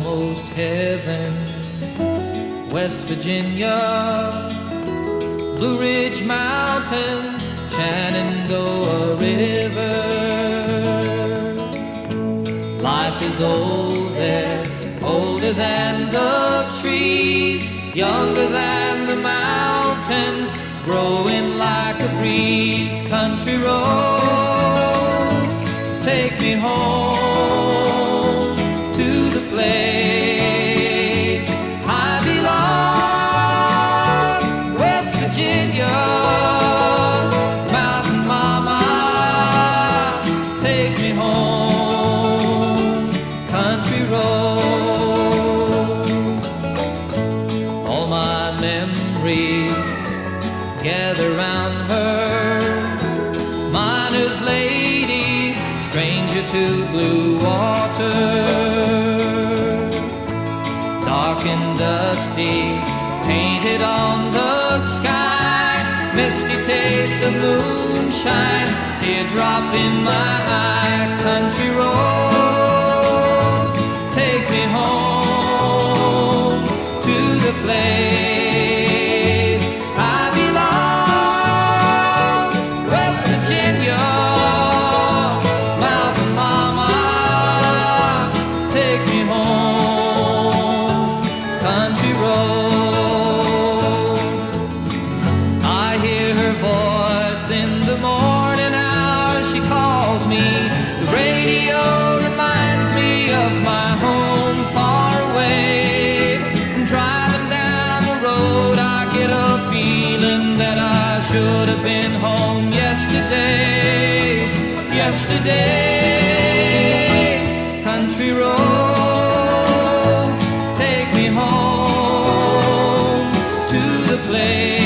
almost heaven. West Virginia, Blue Ridge Mountains, Shenandoah River. Life is old there, older than the trees, younger than the mountains, growing like a breeze. Country roads, take me home to the place I belong. West Virginia, Mountain Mama, take me home. Country roads, all my memories gather round her. Miner's lady, stranger to blue water. Dark and dusty, painted on the sky, misty taste of moonshine, teardrop in my eye. Country roads, take me home to the place I belong. West Virginia, Mountain Mama, take me home. Country roads, I hear her voice in the morning hours. She calls me, the radio reminds me of my home far away. Driving down the road, I get a feeling that I should have been home yesterday, yesterday. Country roads, take me home to the place